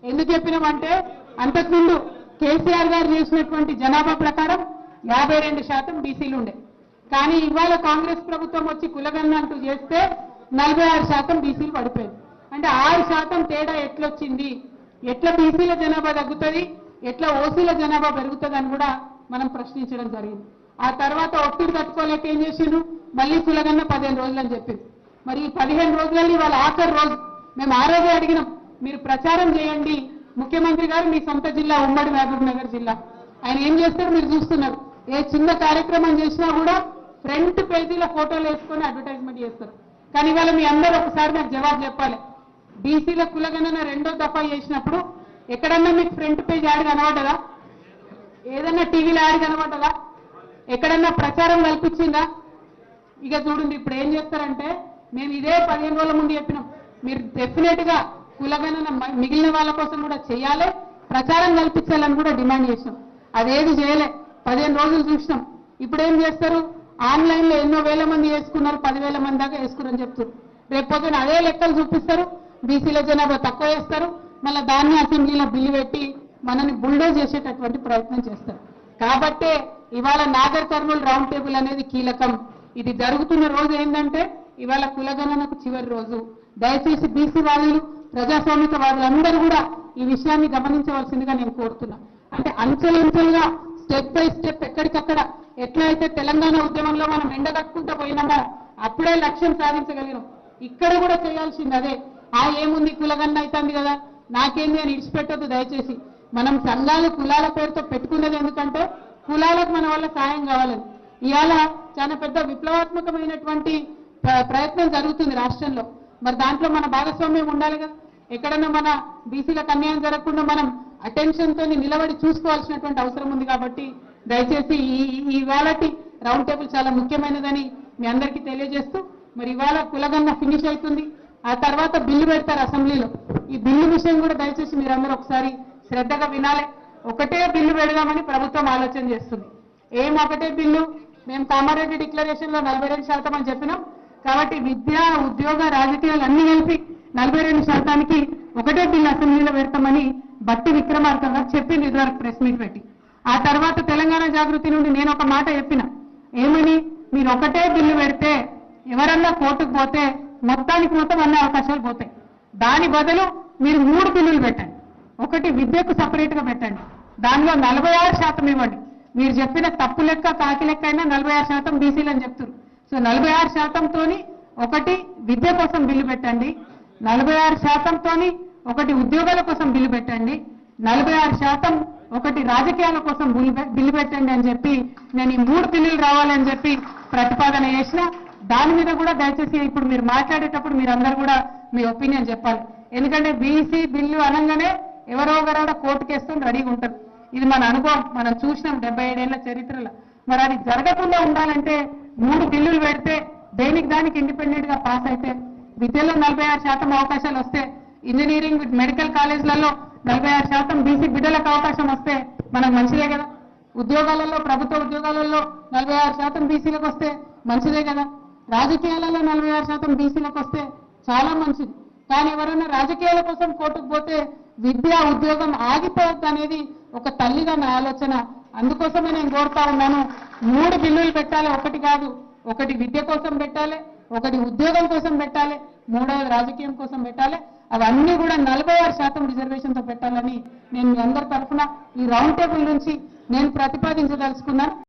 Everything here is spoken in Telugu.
ఎందుకు చెప్పినామంటే అంతకుముందు కేసీఆర్ గారు చేసినటువంటి జనాభా ప్రకారం 52% బీసీలు ఉండే. కానీ ఇవాళ కాంగ్రెస్ ప్రభుత్వం వచ్చి కులగణన అంటూ చేస్తే 46% బీసీలు పడిపోయింది. అంటే 6% తేడా ఎట్లొచ్చింది, ఎట్లా బీసీల జనాభా తగ్గుతుంది, ఎట్లా ఓసీల జనాభా పెరుగుతుంది అని కూడా మనం ప్రశ్నించడం జరిగింది. ఆ తర్వాత ఒత్తిడి తట్టుకోలేక ఏం చేసిండ్రు, మళ్ళీ కులగణన 15 రోజులు అని చెప్పింది. మరి ఈ 15 రోజులలో ఇవాళ ఆఖరి రోజు. మేము ఆ రోజే అడిగినాం, మీరు ప్రచారం చేయండి, ముఖ్యమంత్రి గారు మీ సొంత జిల్లా ఉమ్మడి మహబూబ్ నగర్ జిల్లా, ఆయన ఏం చేస్తారో మీరు చూస్తున్నారు. ఏ చిన్న కార్యక్రమం చేసినా కూడా ఫ్రంట్ పేజీల ఫోటోలు వేసుకొని అడ్వర్టైజ్మెంట్ చేస్తారు. కానీ ఇవాళ మీ అందరూ ఒకసారి నాకు జవాబు చెప్పాలి. బీసీల కులగణన 2వ దఫా చేసినప్పుడు ఎక్కడన్నా మీకు ఫ్రంట్ పేజ్ యాడ్ కనబడ్డదా? ఏదన్నా టీవీలో యాడ్ కనబడ్డదా? ఎక్కడన్నా ప్రచారం కల్పించిందా? ఇక చూడండి ఇప్పుడు ఏం చేస్తారంటే, మేము ఇదే 15 రోజుల ముందు చెప్పినాం, మీరు డెఫినెట్ గా కులగణన మిగిలిన వాళ్ళ కోసం కూడా చేయాలి, ప్రచారం కల్పించాలని కూడా డిమాండ్ చేసినాం. అదేది చేయలే, 15 రోజులు చూసినాం. ఇప్పుడు ఏం చేస్తారు, ఆన్లైన్ లో ఎన్నో వేల మంది వేసుకున్నారు, 10,000 మంది దాకా వేసుకున్నారని చెప్తారు. రేపు పొద్దున అదే లెక్కలు చూపిస్తారు, బీసీల జనాభా తక్కువ వేస్తారు, మళ్ళీ దాన్ని అసెంబ్లీలో బిల్లు పెట్టి మనని బుల్డోజ్ చేసేటటువంటి ప్రయత్నం చేస్తారు. కాబట్టే ఇవాళ నాగర్ కర్నూలు రౌండ్ టేబుల్ అనేది కీలకం. ఇది జరుగుతున్న రోజు ఏంటంటే ఇవాళ కులగణనకు చివరి రోజు. దయచేసి బీసీ వాదులు, ప్రజాస్వామిక వాదులందరూ కూడా ఈ విషయాన్ని గమనించవలసిందిగా నేను కోరుతున్నా. అంటే అంచెలంచెలుగా స్టెప్ బై స్టెప్ ఎక్కడికక్కడ ఎట్లయితే తెలంగాణ ఉద్యమంలో మనం ఎండగట్టుకుంటూ పోయినామో అప్పుడే లక్ష్యం సాధించగలిగినాం. ఇక్కడ కూడా చేయాల్సింది అదే. ఏముంది కులగణన అవుతుంది కదా, నాకేంది అని ఇడిచిపెట్టద్దు దయచేసి. మనం సంఘాలు కులాల పేరుతో పెట్టుకున్నది ఎందుకంటే కులాలకు మన వల్ల సాయం కావాలని. ఇవాళ చాలా పెద్ద విప్లవాత్మకమైనటువంటి ప్రయత్నం జరుగుతుంది రాష్ట్రంలో. మరి దాంట్లో మన భాగస్వామ్యం ఉండాలి కదా. ఎక్కడన్నా మన బీసీలకు అన్యాయం జరగకుండా మనం అటెన్షన్ తో నిలబడి చూసుకోవాల్సినటువంటి అవసరం ఉంది. కాబట్టి దయచేసి ఇవాళటి రౌండ్ టేబుల్ చాలా ముఖ్యమైనదని మీ అందరికీ తెలియజేస్తూ, మరి ఇవాళ కులగణన ఫినిష్ అవుతుంది, ఆ తర్వాత బిల్లు పెడతారు అసెంబ్లీలో. ఈ బిల్లు విషయం కూడా దయచేసి మీరందరూ ఒకసారి శ్రద్ధగా వినాలి. ఒకటే బిల్లు పెడదామని ప్రభుత్వం ఆలోచన చేస్తుంది. ఒకటే బిల్లు, మేము కామారెడ్డి డిక్లరేషన్ లో 42% అని చెప్పినాం. కాబట్టి విద్య, ఉద్యోగ, రాజకీయాలు అన్ని కలిపి 42%కి ఒకటే బిల్లు అసెంబ్లీలో పెడతామని బట్టి విక్రమార్క గారు చెప్పింది ఇదివరకు ప్రెస్ మీట్ పెట్టి. ఆ తర్వాత తెలంగాణ జాగృతి నుండి నేను ఒక మాట చెప్పిన, ఏమని, మీరు ఒకటే బిల్లు పెడితే ఎవరన్నా కోర్టుకు పోతే మొత్తానికి మొత్తం అన్ని అవకాశాలు పోతాయి. దాని బదులు మీరు 3 బిల్లులు పెట్టండి. ఒకటి విద్యకు సపరేట్ గా పెట్టండి, దానిలో 46% ఇవ్వండి. మీరు చెప్పిన తప్పు లెక్క కాకి లెక్క అయినా 46% బీసీలు అని చెప్తారు. సో 46%తోని ఒకటి విద్య కోసం బిల్లు పెట్టండి, 46%తోని ఒకటి ఉద్యోగాల కోసం బిల్లు పెట్టండి, 46% ఒకటి రాజకీయాల కోసం బిల్లు పెట్టండి అని చెప్పి నేను ఈ 3 బిల్లులు రావాలని చెప్పి ప్రతిపాదన చేసిన. దాని మీద కూడా దయచేసి ఇప్పుడు మీరు మాట్లాడేటప్పుడు మీరందరూ కూడా మీ ఒపీనియన్ చెప్పాలి. ఎందుకంటే బీసీ బిల్లు అనగానే ఎవరో ఒకరాడ కోర్టుకేసుకొని రెడీగా ఉంటారు. ఇది మన అనుభవం, మనం చూసినాం 77 ఏళ్ల చరిత్రలో. మరి అది జరగకుండా ఉండాలంటే 3 బిల్లులు పెడితే దేనికి దానికి ఇండిపెండెంట్ గా పాస్ అయితే, విద్యలో 46% అవకాశాలు వస్తే, ఇంజనీరింగ్ మెడికల్ కాలేజీలలో 46% బీసీ బిడ్డలకు అవకాశం వస్తే మనకు మంచిదే కదా. ఉద్యోగాలలో, ప్రభుత్వ ఉద్యోగాలలో 46% బీసీలకు వస్తే మంచిదే కదా. రాజకీయాలలో 46% బీసీలకు వస్తే చాలా మంచిది. కానీ ఎవరైనా రాజకీయాల కోసం కోర్టుకు పోతే విద్య, ఉద్యోగం ఆగిపోవద్దు అనేది ఒక తల్లిగా నా ఆలోచన. అందుకోసమే నేను కోరుతా ఉన్నాను, 3 బిల్లులు పెట్టాలి, ఒకటి కాదు. ఒకటి విద్య కోసం పెట్టాలి, ఒకటి ఉద్యోగం కోసం పెట్టాలి, 3వది రాజకీయం కోసం పెట్టాలి. అవన్నీ కూడా 46% రిజర్వేషన్తో పెట్టాలని నేను మీ అందరి తరఫున ఈ రౌండ్ టేబుల్ నుంచి నేను ప్రతిపాదించదలుచుకున్నాను.